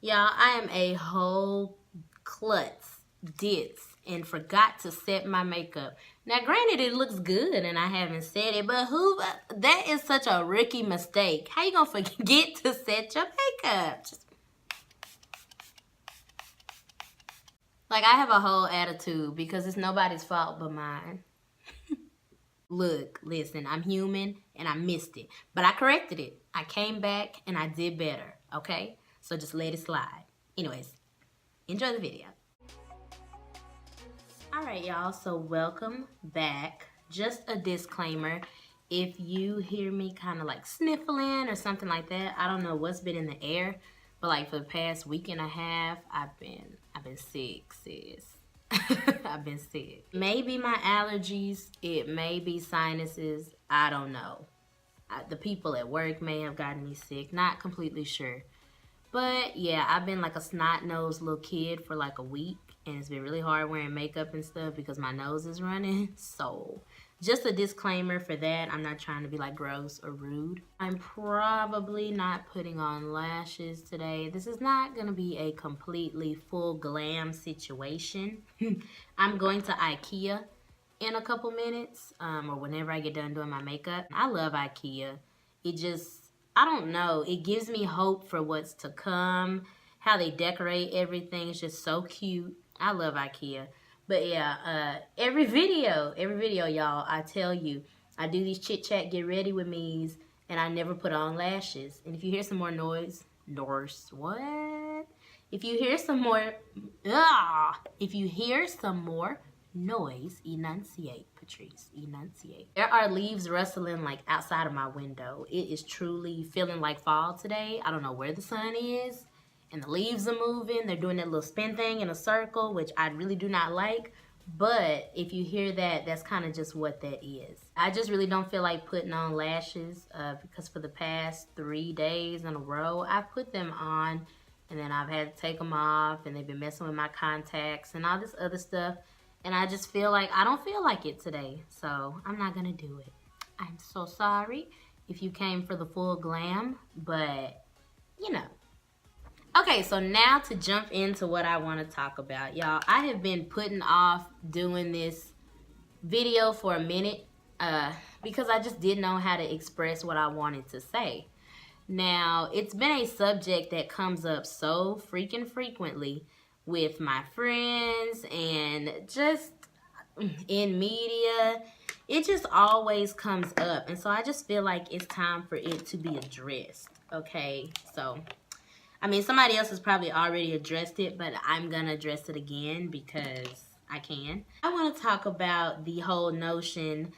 Y'all, I am a whole klutz, ditz, and forgot to set my makeup. Now, granted, it looks good and I haven't set it, but that is such a rookie mistake. How you gonna forget to set your makeup? Like, I have a whole attitude because it's nobody's fault but mine. Look, listen, I'm human and I missed it, but I corrected it. I came back and I did better, okay? So just let it slide. Anyways, enjoy the video. All right, y'all, so welcome back. Just a disclaimer, if you hear me kind of like sniffling or something like that, I don't know what's been in the air, but like for the past week and a half, I've been sick, sis. I've been sick. Maybe my allergies, it may be sinuses, I don't know. The people at work may have gotten me sick, not completely sure. But yeah, I've been like a snot-nosed little kid for like a week, and it's been really hard wearing makeup and stuff because my nose is running. So just a disclaimer for that. I'm not trying to be like gross or rude. I'm probably not putting on lashes today. This is not gonna be a completely full glam situation. I'm going to IKEA in a couple minutes, or whenever I get done doing my makeup. I love IKEA. I don't know, it gives me hope for what's to come. How they decorate everything is just so cute. I love IKEA. But yeah, every video, y'all, I tell you, I do these chit chat get ready with me's, and I never put on lashes. And if you hear some more noise, what? If you hear some more, noise, enunciate, Patrice, enunciate. There are leaves rustling like outside of my window. It is truly feeling like fall today. I don't know where the sun is, and the leaves are moving. They're doing that little spin thing in a circle, which I really do not like. But if you hear that, that's kind of just what that is. I just really don't feel like putting on lashes because for the past 3 days in a row, I've put them on, and then I've had to take them off, and they've been messing with my contacts and all this other stuff. And I just feel like I don't feel like it today, so I'm not gonna do it. I'm so sorry if you came for the full glam, but you know. Okay, so now to jump into what I want to talk about, y'all. I have been putting off doing this video for a minute because I just didn't know how to express what I wanted to say. Now, it's been a subject that comes up so freaking frequently with my friends and just in media. It just always comes up, and so I just feel like it's time for it to be addressed. Okay, so I mean, somebody else has probably already addressed it, but I'm gonna address it again because I can. I want to talk about the whole notion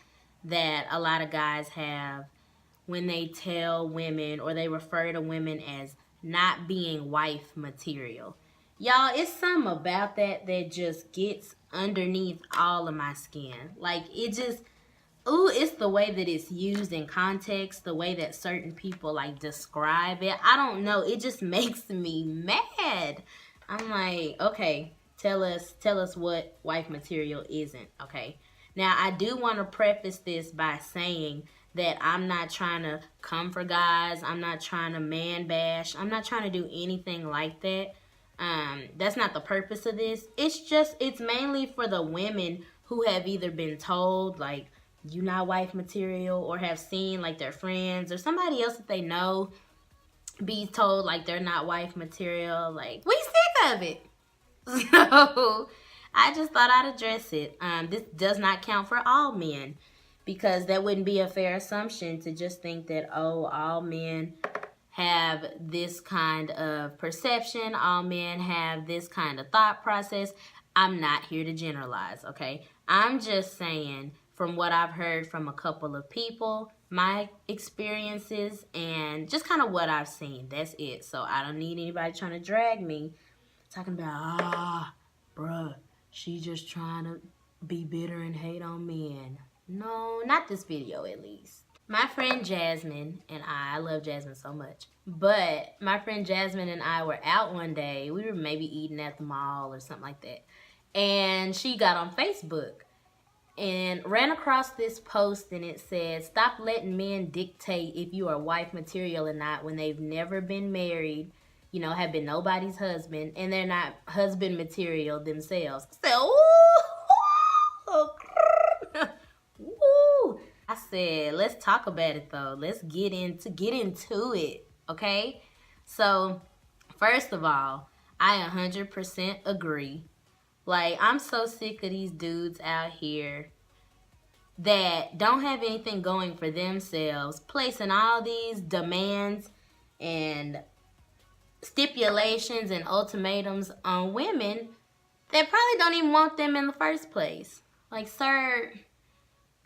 that a lot of guys have when they tell women or they refer to women as not being wife material. Y'all, it's something about that just gets underneath all of my skin. Like, it just, ooh, it's the way that it's used in context, the way that certain people, like, describe it. I don't know. It just makes me mad. I'm like, okay, tell us what wife material isn't, okay? Now, I do want to preface this by saying that I'm not trying to come for guys. I'm not trying to man bash. I'm not trying to do anything like that. That's not the purpose of this. It's mainly for the women who have either been told, like, you not wife material, or have seen, like, their friends or somebody else that they know be told, like, they're not wife material. Like, we sick of it. So, I just thought I'd address it. This does not count for all men, because that wouldn't be a fair assumption to just think that, oh, all men have this kind of perception, all men have this kind of thought process. I'm not here to generalize, okay? I'm just saying, from what I've heard from a couple of people, my experiences, and just kind of what I've seen. That's it. So I don't need anybody trying to drag me, talking about, bruh, she just trying to be bitter and hate on men. No, not this video at least. My friend Jasmine and I love Jasmine so much, but my friend Jasmine and I were out one day. We were maybe eating at the mall or something like that. And she got on Facebook and ran across this post, and it said, stop letting men dictate if you are wife material or not when they've never been married. you know, have been nobody's husband, and they're not husband material themselves. I said, ooh, ooh. I said, let's talk about it though. Let's get into it, okay? So, first of all, I 100% agree. Like, I'm so sick of these dudes out here that don't have anything going for themselves, placing all these demands and stipulations and ultimatums on women that probably don't even want them in the first place. Like, sir,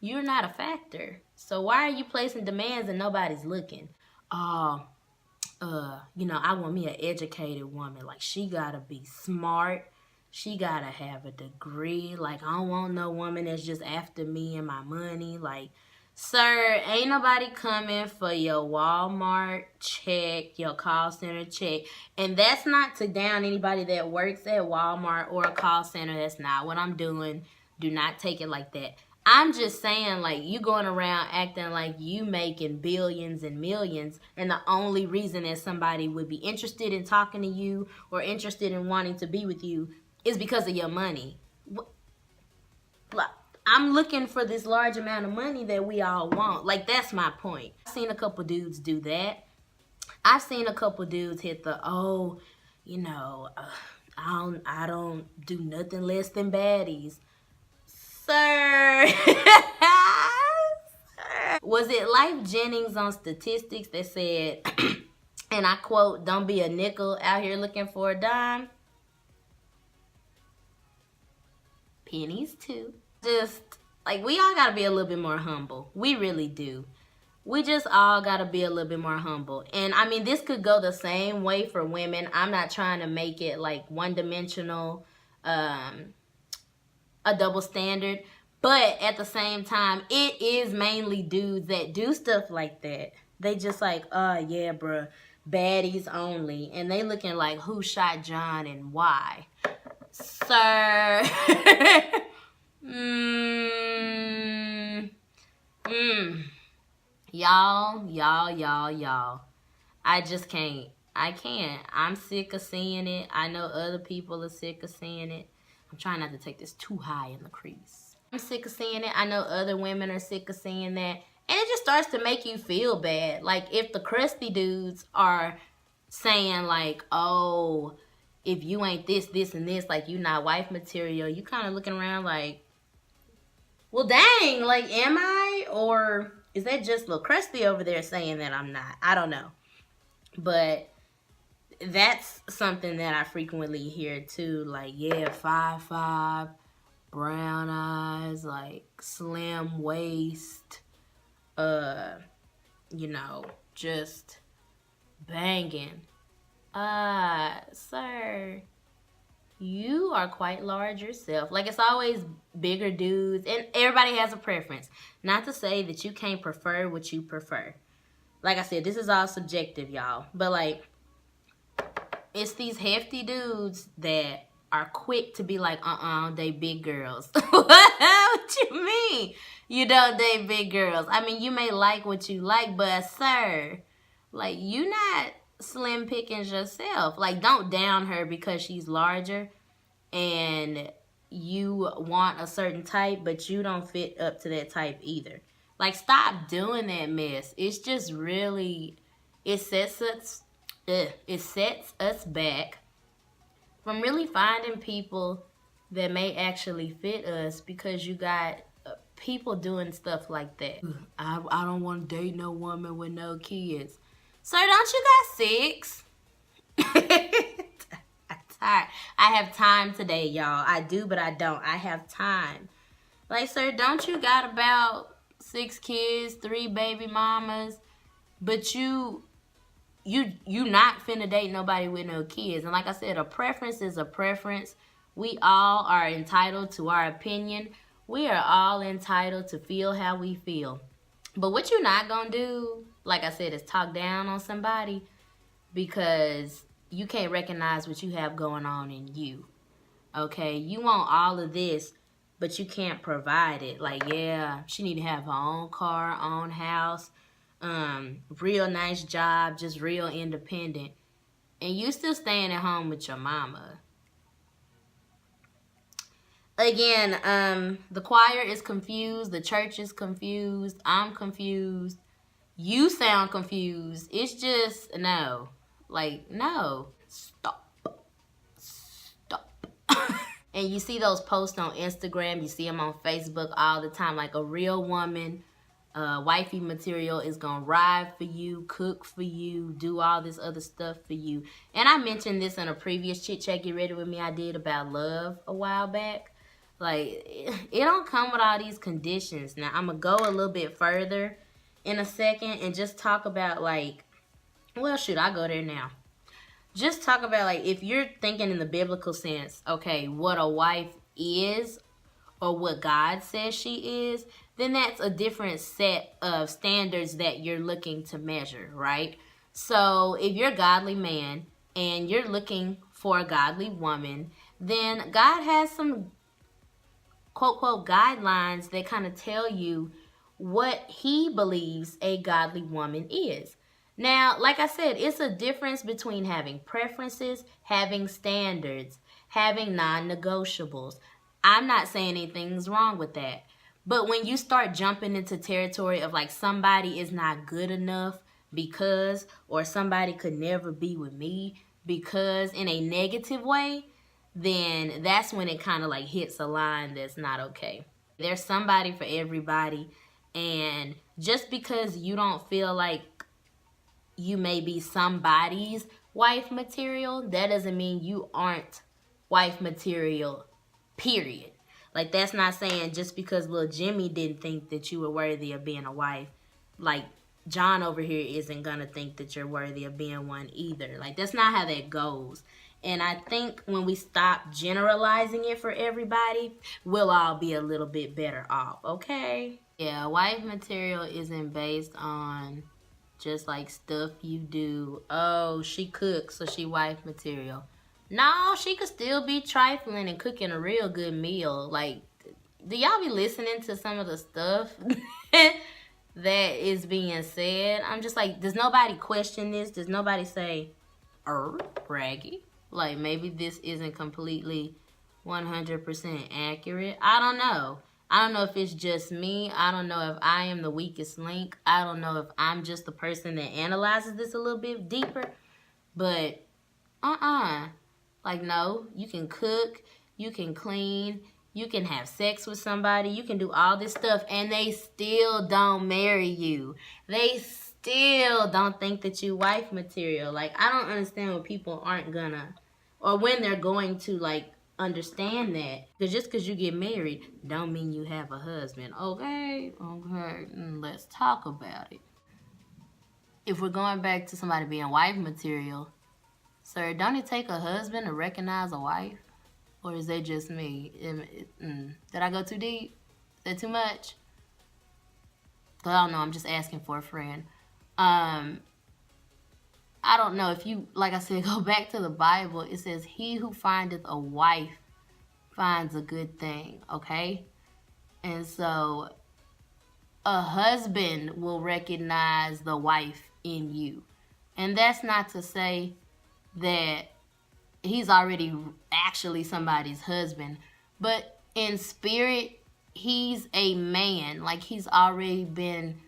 you're not a factor. So why are you placing demands and nobody's looking? You know, I want me an educated woman. Like, she gotta be smart. She gotta have a degree. Like, I don't want no woman that's just after me and my money. Like, sir, ain't nobody coming for your Walmart check, your call center check. And that's not to down anybody that works at Walmart or a call center. That's not what I'm doing. Do not take it like that. I'm just saying, like, you going around acting like you making billions and millions, and the only reason that somebody would be interested in talking to you or interested in wanting to be with you is because of your money. I'm looking for this large amount of money that we all want. Like, that's my point. I've seen a couple dudes do that. I've seen a couple dudes hit the, you know, I don't do nothing less than baddies. Sir. Was it Life Jennings on Statistics that said, and I quote, "Don't be a nickel out here looking for a dime"? Pennies too. Just, like, we all gotta be a little bit more humble. We really do. We just all gotta be a little bit more humble. And I mean, this could go the same way for women. I'm not trying to make it like one-dimensional, a double standard, but at the same time, it is mainly dudes that do stuff like that. They just like, yeah, bruh, baddies only, and they looking like, who shot John and why? Sir. Y'all. I just can't. I can't. I'm sick of seeing it. I know other people are sick of seeing it. I'm trying not to take this too high in the crease. I'm sick of seeing it. I know other women are sick of seeing that. And it just starts to make you feel bad. Like, if the crusty dudes are saying, like, oh, if you ain't this, this, and this, like, you not wife material, you kind of looking around like, well, dang, like, am I? Or is that just Lil Crusty over there saying that I'm not? I don't know. But that's something that I frequently hear too. Like, yeah, 5'5", brown eyes, like slim waist, you know, just banging. Sir, you are quite large yourself. Like, it's always bigger dudes, and everybody has a preference. Not to say that you can't prefer what you prefer. Like I said, this is all subjective, y'all. But, like, it's these hefty dudes that are quick to be like, they big girls. What you mean? You don't date big girls. I mean, you may like what you like, but, sir, like, you not Slim Pickens yourself. Like, don't down her because she's larger and you want a certain type, but you don't fit up to that type either. Like, stop doing that mess. It's just really, it sets us back from really finding people that may actually fit us, because you got people doing stuff like that. I don't want to date no woman with no kids. Sir, don't you got 6? I'm tired. I have time today, y'all. I do, but I don't. I have time. Like, sir, don't you got about 6 kids, 3 baby mamas, but you not finna date nobody with no kids. And like I said, a preference is a preference. We all are entitled to our opinion. We are all entitled to feel how we feel. But what you're not gonna do, like I said, is talk down on somebody because you can't recognize what you have going on in you. Okay? You want all of this, but you can't provide it. Like, yeah, she need to have her own car, own house, real nice job, just real independent. and you still staying at home with your mama. Again, the choir is confused, the church is confused, I'm confused, you sound confused. It's just, no. Like, no. Stop. Stop. And you see those posts on Instagram, you see them on Facebook all the time, like a real woman, wifey material is gonna ride for you, cook for you, do all this other stuff for you. And I mentioned this in a previous Chit Chat Get Ready With Me I did about love a while back. Like, it don't come with all these conditions. Now, I'm gonna go a little bit further in a second and just talk about, like, well, shoot, I'll go there now. Just talk about, like, if you're thinking in the biblical sense, okay, what a wife is or what God says she is, then that's a different set of standards that you're looking to measure, right? So if you're a godly man and you're looking for a godly woman, then God has some quote, quote, guidelines that kind of tell you what he believes a godly woman is. Now, like I said, it's a difference between having preferences, having standards, having non-negotiables. I'm not saying anything's wrong with that. But when you start jumping into territory of like somebody is not good enough because, or somebody could never be with me because in a negative way, then that's when it kind of like hits a line that's not okay. There's somebody for everybody, and just because you don't feel like you may be somebody's wife material, that doesn't mean you aren't wife material, period. Like, that's not saying just because little Jimmy didn't think that you were worthy of being a wife, like John over here isn't gonna think that you're worthy of being one either. Like, that's not how that goes. And I think when we stop generalizing it for everybody, we'll all be a little bit better off, okay? Yeah, wife material isn't based on just like stuff you do. Oh, she cooks, so she wife material. No, she could still be trifling and cooking a real good meal. Like, do y'all be listening to some of the stuff that is being said? I'm just like, does nobody question this? Does nobody say, braggy? Like, maybe this isn't completely 100% accurate. I don't know. I don't know if it's just me. I don't know if I am the weakest link. I don't know if I'm just the person that analyzes this a little bit deeper. But, like, no, you can cook, you can clean, you can have sex with somebody, you can do all this stuff, and they still don't marry you. They still don't think that you wife material. Like, I don't understand when people aren't gonna, or when they're going to, like, understand that. Because just because you get married don't mean you have a husband. Okay, let's talk about it. If we're going back to somebody being wife material, sir, don't it take a husband to recognize a wife? Or is that just me? Did I go too deep? Is that too much? I don't know. I'm just asking for a friend. I don't know. If you, like I said, go back to the Bible, it says, he who findeth a wife finds a good thing, okay? And so a husband will recognize the wife in you. And that's not to say that he's already actually somebody's husband, but in spirit, he's a man. Like, he's already been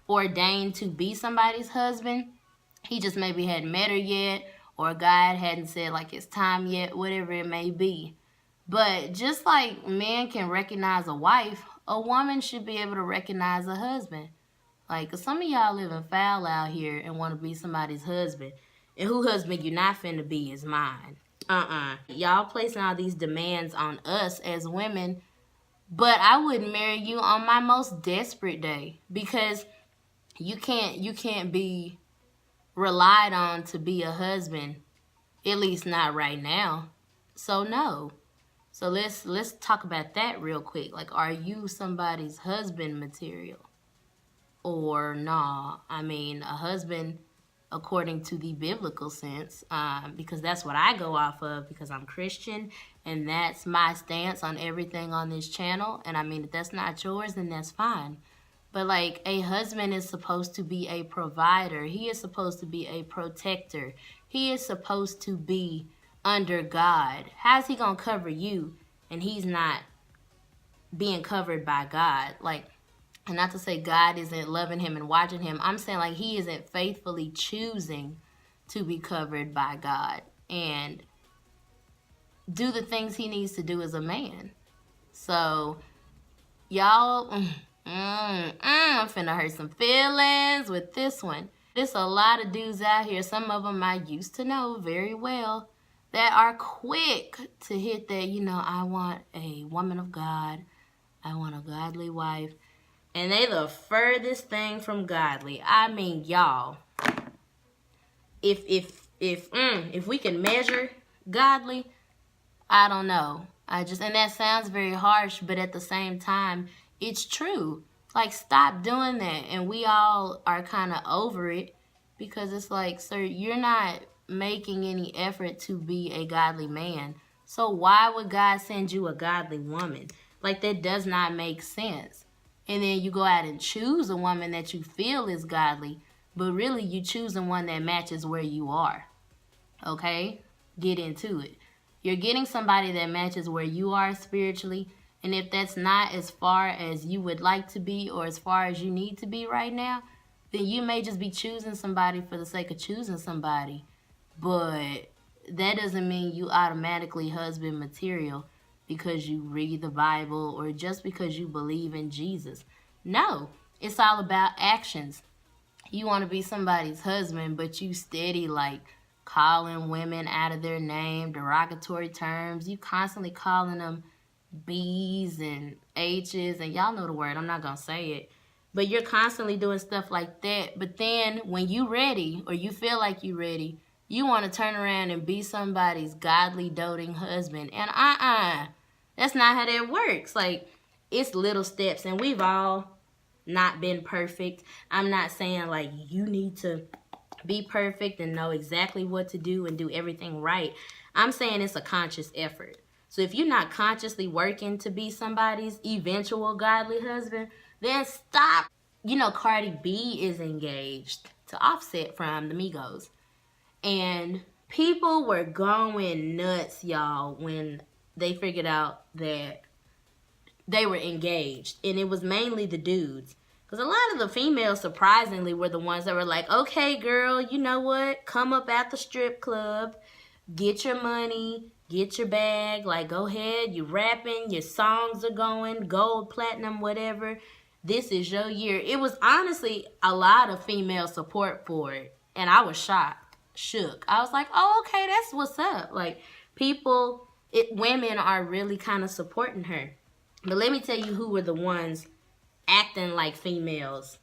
ordained to be somebody's husband. He just maybe hadn't met her yet, or God hadn't said like it's time yet, whatever it may be. But just like men can recognize a wife, a woman should be able to recognize a husband. Like, some of y'all living foul out here and want to be somebody's husband, and who husband you not finna be is mine. Y'all placing all these demands on us as women, but I wouldn't marry you on my most desperate day, because you can't be relied on to be a husband, at least not right now. So no. So let's talk about that real quick. Like, are you somebody's husband material or nah? I mean, a husband according to the biblical sense, because that's what I go off of, because I'm Christian, and that's my stance on everything on this channel. And I mean, if that's not yours, then that's fine. But like, a husband is supposed to be a provider. He is supposed to be a protector. He is supposed to be under God. How's he gonna cover you and he's not being covered by God? Like, and not to say God isn't loving him and watching him. I'm saying like he isn't faithfully choosing to be covered by God and do the things he needs to do as a man. So, y'all, I'm finna hurt some feelings with this one. There's a lot of dudes out here, some of them I used to know very well, that are quick to hit that, you know, I want a woman of God. I want a godly wife. And they the furthest thing from godly. I mean, y'all, if we can measure godly, I don't know. And that sounds very harsh, but at the same time, it's true. Like, stop doing that. And we all are kind of over it because it's like, sir, you're not making any effort to be a godly man. So why would God send you a godly woman? Like, that does not make sense. And then you go out and choose a woman that you feel is godly, but really you choosing one that matches where you are. Okay? Get into it. You're getting somebody that matches where you are spiritually. And if that's not as far as you would like to be or as far as you need to be right now, then you may just be choosing somebody for the sake of choosing somebody. But that doesn't mean you automatically husband material because you read the Bible or just because you believe in Jesus. No, it's all about actions. You want to be somebody's husband, but you steady like calling women out of their name, derogatory terms. You constantly calling them B's and H's, and y'all know the word. I'm not going to say it. But you're constantly doing stuff like that. But then when you ready or you feel like you ready, you want to turn around and be somebody's godly, doting husband. And that's not how that works. Like, it's little steps, and we've all not been perfect. I'm not saying like you need to be perfect and know exactly what to do and do everything right. I'm saying it's a conscious effort. So if you're not consciously working to be somebody's eventual godly husband, then stop. You know, Cardi B is engaged to Offset from the Migos. And people were going nuts, y'all, when they figured out that they were engaged. And it was mainly the dudes. Because a lot of the females, surprisingly, were the ones that were like, okay, girl, you know what? Come up at the strip club. Get your money. Get your bag. Like, go ahead. You're rapping. Your songs are going. Gold, platinum, whatever. This is your year. It was honestly a lot of female support for it. And I was shook. I was like, oh, okay, that's what's up. Like, women are really kind of supporting her. But let me tell you who were the ones acting like females.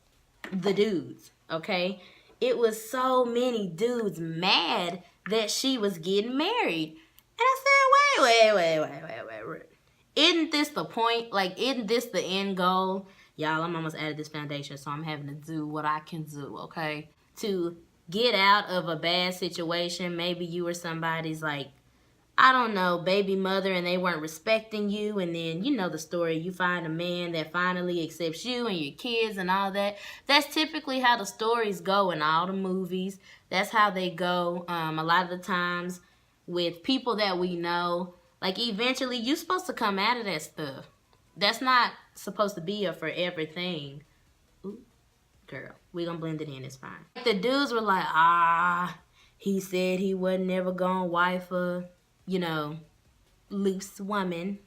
The dudes, okay? It was so many dudes mad that she was getting married. And I said, wait. Isn't this the point? Like, isn't this the end goal? Y'all, I'm almost out of this foundation, so I'm having to do what I can do, okay? To get out of a bad situation. Maybe you were somebody's, like, I don't know, baby mother, and they weren't respecting you. And then, you know the story. You find a man that finally accepts you and your kids and all that. That's typically how the stories go in all the movies. That's how they go a lot of the times with people that we know. Like, eventually, you're supposed to come out of that stuff. That's not supposed to be a forever thing. Ooh, girl, we gonna blend it in. It's fine. The dudes were like, he said he wasn't never gonna wife a, you know, loose woman.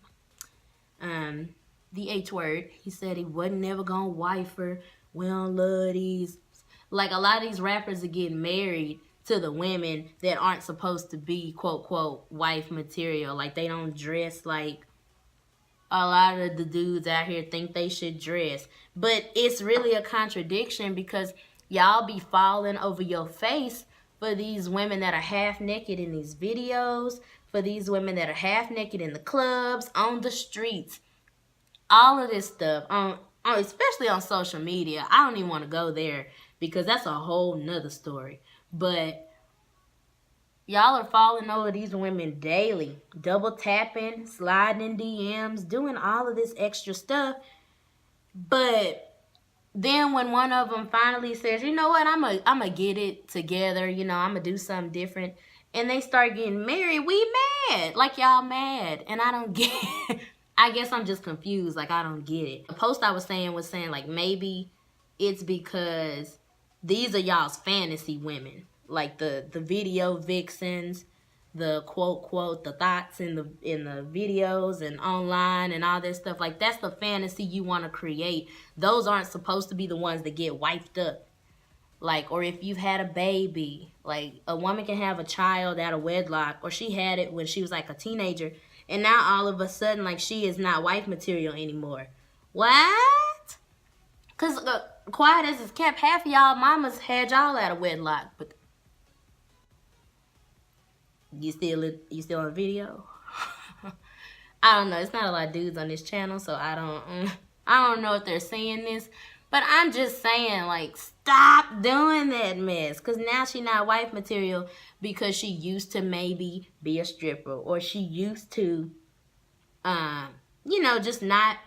The H word. He said he wasn't never gonna wife her. We don't love these. Like, a lot of these rappers are getting married to the women that aren't supposed to be, quote, quote, wife material. Like, they don't dress like a lot of the dudes out here think they should dress. But it's really a contradiction because y'all be falling over your face for these women that are half naked in these videos, for these women that are half naked in the clubs, on the streets, all of this stuff, especially on social media. I don't even want to go there because that's a whole nother story. But y'all are falling over these women daily, double tapping, sliding in DMs, doing all of this extra stuff. But then when one of them finally says, you know what, I'm a get it together, you know, I'm gonna do something different, and they start getting married, we mad. Like, y'all mad. And I don't get it. I guess I'm just confused. Like, I don't get it. The post I was saying like, maybe it's because these are y'all's fantasy women. Like the video vixens, the quote the thoughts in the videos and online and all that stuff. Like, that's the fantasy you want to create. Those aren't supposed to be the ones that get wiped up. Like, or if you've had a baby, like, a woman can have a child out of wedlock, or she had it when she was like a teenager, and now all of a sudden, like, she is not wife material anymore. What? Because quiet as it's kept, half of y'all mamas had y'all out of wedlock. But you still on video? I don't know. It's not a lot of dudes on this channel, so I don't know if they're saying this. But I'm just saying, like, stop doing that mess. Because now she's not wife material because she used to maybe be a stripper. Or she used to, you know, just not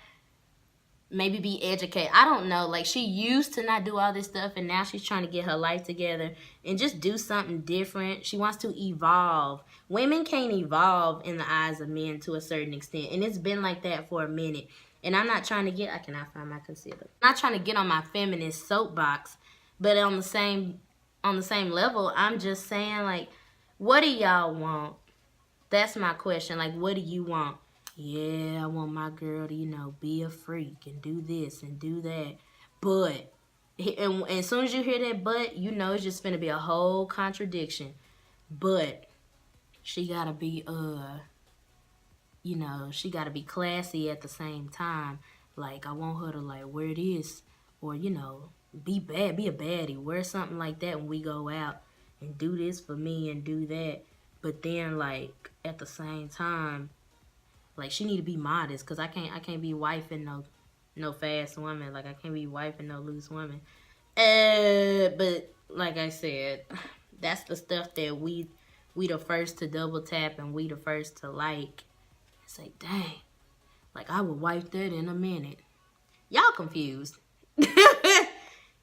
maybe be educated. I don't know. Like, she used to not do all this stuff, and now she's trying to get her life together and just do something different. She wants to evolve. Women can't evolve in the eyes of men to a certain extent, and it's been like that for a minute. And I'm not trying to get, I cannot find my concealer. I'm not trying to get on my feminist soapbox, but on the same level, I'm just saying, like, what do y'all want? That's my question. Like, what do you want? Yeah, I want my girl to, you know, be a freak and do this and do that. But, and as soon as you hear that but, you know it's just finna be a whole contradiction. But she gotta be, you know, she gotta be classy at the same time. Like, I want her to, like, wear this, or, you know, be bad, be a baddie, wear something like that when we go out, and do this for me and do that. But then, like, at the same time, like, she need to be modest, because I can't be wifing no fast woman. Like, I can't be wifing no loose woman. But like I said, that's the stuff that we the first to double tap, and we the first to like. Say, dang, like, I would wipe that in a minute. Y'all confused.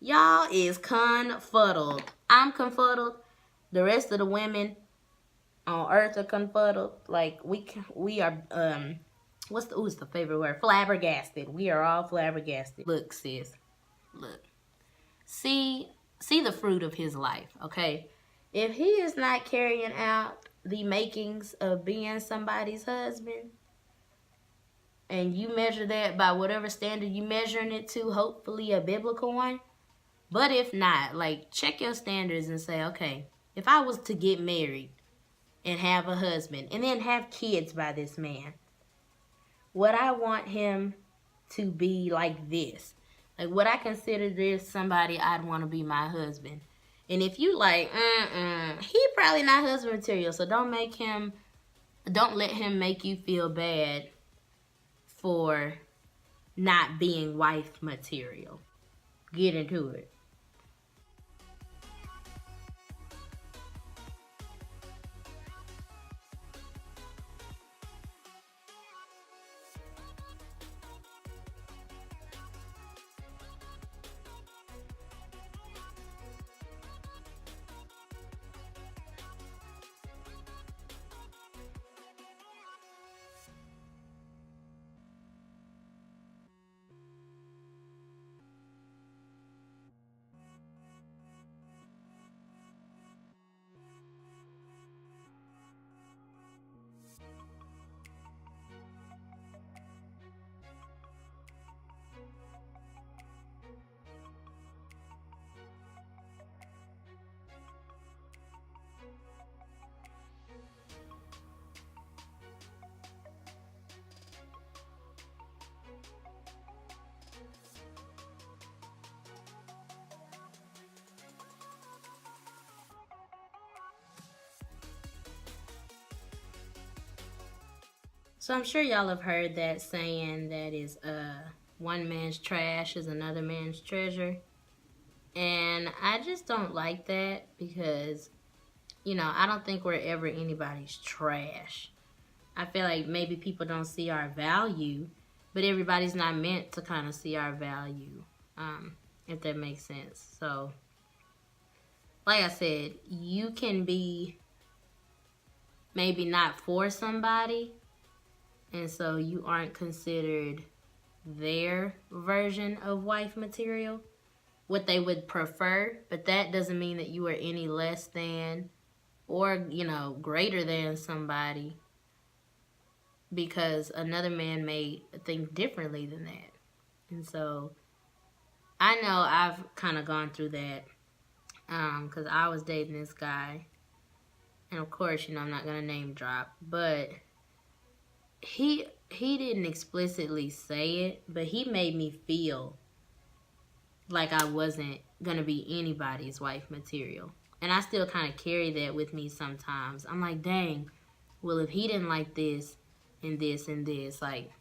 Y'all is confuddled. I'm confuddled. The rest of the women on earth are confuddled. Like, we are, what's the favorite word? Flabbergasted. We are all flabbergasted. Look, sis, look. See the fruit of his life, okay? If he is not carrying out the makings of being somebody's husband, and you measure that by whatever standard you measuring it to, hopefully a biblical one. But if not, like, check your standards and say, okay, if I was to get married and have a husband and then have kids by this man, would I want him to be like this? Like, would I consider this somebody I'd want to be my husband? And if you like, he probably not husband material, so don't let him make you feel bad for not being wife material. Get into it. So I'm sure y'all have heard that saying that is, one man's trash is another man's treasure. And I just don't like that because, you know, I don't think we're ever anybody's trash. I feel like maybe people don't see our value, but everybody's not meant to kind of see our value. if that makes sense. So, like I said, you can be maybe not for somebody, and so you aren't considered their version of wife material, what they would prefer, but that doesn't mean that you are any less than or, you know, greater than somebody because another man may think differently than that. And so I know I've kind of gone through that because I was dating this guy, and of course, you know, I'm not gonna name drop, but he didn't explicitly say it, but he made me feel like I wasn't gonna be anybody's wife material. And I still kind of carry that with me sometimes. I'm like, dang, well, if he didn't like this and this and this, like,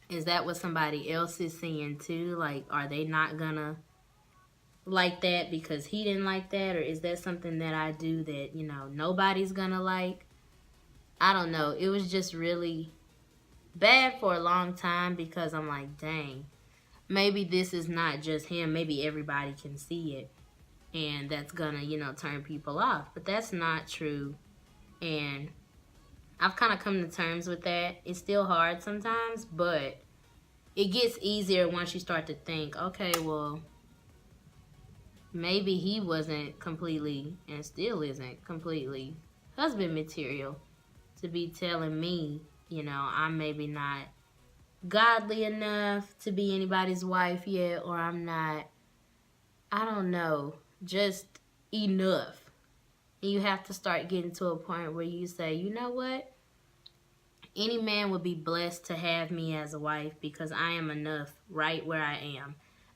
is that what somebody else is seeing too? Like, are they not gonna like that because he didn't like that? Or is that something that I do that, you know, nobody's gonna like? I don't know. It was just really bad for a long time because I'm like, dang, maybe this is not just him. Maybe everybody can see it. And that's gonna, you know, turn people off. But that's not true. And I've kind of come to terms with that. It's still hard sometimes, but it gets easier once you start to think, okay, well, maybe he wasn't completely, and still isn't completely, husband material to be telling me, you know, I'm maybe not godly enough to be anybody's wife yet, or I'm not, I don't know, just enough. And you have to start getting to a point where you say, you know what? Any man would be blessed to have me as a wife because I am enough right where I am.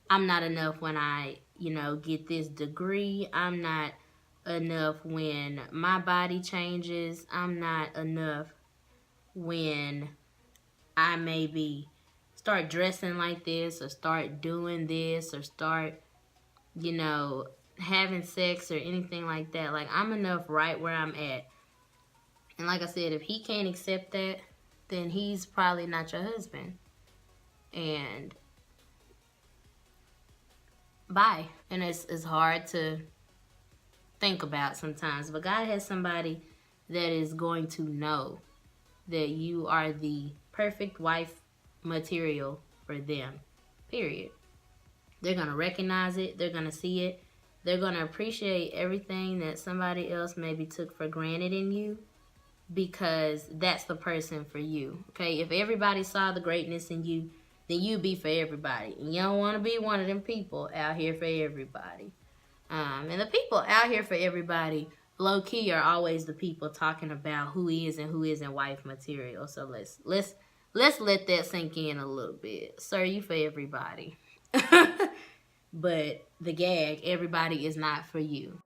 I'm not enough when I, you know, get this degree. I'm not enough when my body changes. I'm not enough when I maybe start dressing like this or start doing this or start, you know, having sex or anything like that. Like, I'm enough right where I'm at. And like I said, if he can't accept that, then he's probably not your husband. And bye. And it's hard to think about sometimes. But God has somebody that is going to know that you are the perfect wife material for them. Period. They're going to recognize it. They're going to see it. They're going to appreciate everything that somebody else maybe took for granted in you, because that's the person for you. Okay, if everybody saw the greatness in you, then you be for everybody. And you don't want to be one of them people out here for everybody. And the people out here for everybody, low key, are always the people talking about who is and who isn't wife material. So let's let that sink in a little bit. Sir, you for everybody. But the gag, everybody is not for you.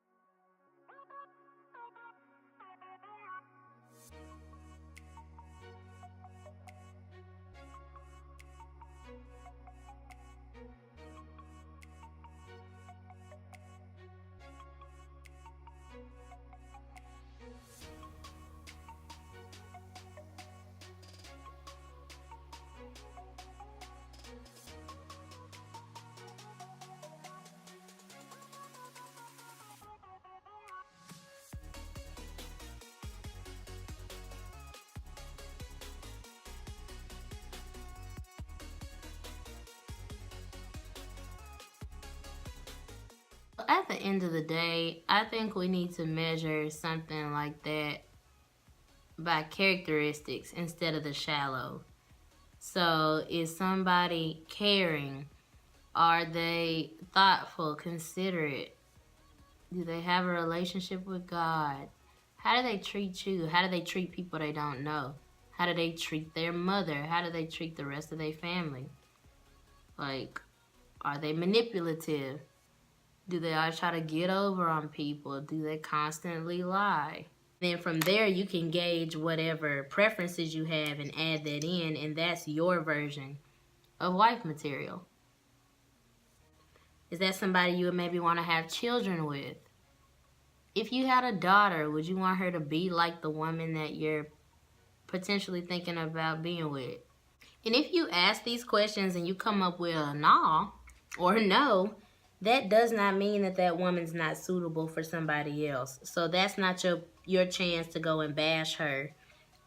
At the end of the day, I think we need to measure something like that by characteristics instead of the shallow. So is somebody caring? Are they thoughtful, considerate? Do they have a relationship with God? How do they treat you? How do they treat people they don't know? How do they treat their mother? How do they treat the rest of their family? Like, are they manipulative? Do they always try to get over on people? Do they constantly lie? Then from there, you can gauge whatever preferences you have and add that in, and that's your version of wife material. Is that somebody you would maybe want to have children with? If you had a daughter, would you want her to be like the woman that you're potentially thinking about being with? And if you ask these questions and you come up with a no or no, that does not mean that that woman's not suitable for somebody else. So that's not your chance to go and bash her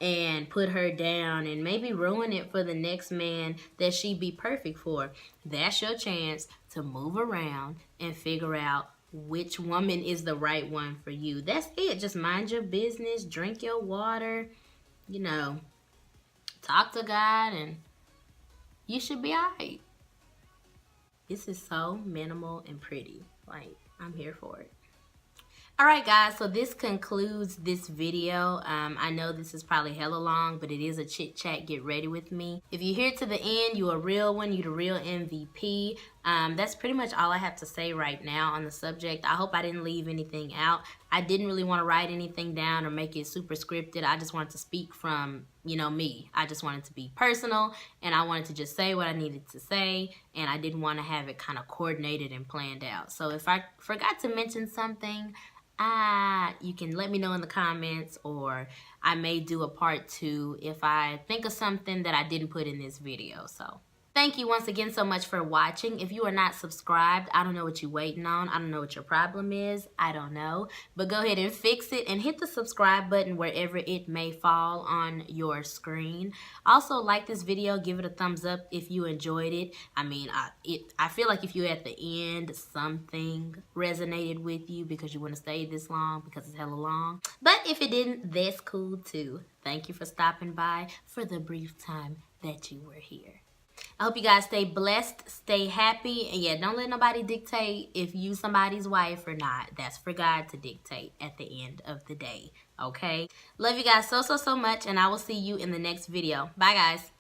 and put her down and maybe ruin it for the next man that she'd be perfect for. That's your chance to move around and figure out which woman is the right one for you. That's it. Just mind your business, drink your water, you know, talk to God, and you should be alright. This is so minimal and pretty. Like, I'm here for it. Alright guys, so this concludes this video. I know this is probably hella long, but it is a chit chat. Get ready with me. If you're here to the end, you a real one, you the real MVP. That's pretty much all I have to say right now on the subject. I hope I didn't leave anything out. I didn't really want to write anything down or make it super scripted. I just wanted to speak from, you know, me. I just wanted to be personal, and I wanted to just say what I needed to say, and I didn't want to have it kind of coordinated and planned out. So if I forgot to mention something, you can let me know in the comments, or I may do a part 2 if I think of something that I didn't put in this video. So thank you once again so much for watching. If you are not subscribed, I don't know what you're waiting on. I don't know what your problem is. I don't know. But go ahead and fix it and hit the subscribe button wherever it may fall on your screen. Also, like this video. Give it a thumbs up if you enjoyed it. I mean, I feel like if you at the end, something resonated with you because you want to stay this long because it's hella long. But if it didn't, that's cool too. Thank you for stopping by for the brief time that you were here. I hope you guys stay blessed, stay happy, and yeah, don't let nobody dictate if you somebody's wife or not. That's for God to dictate at the end of the day, okay? Love you guys so much, and I will see you in the next video. Bye, guys.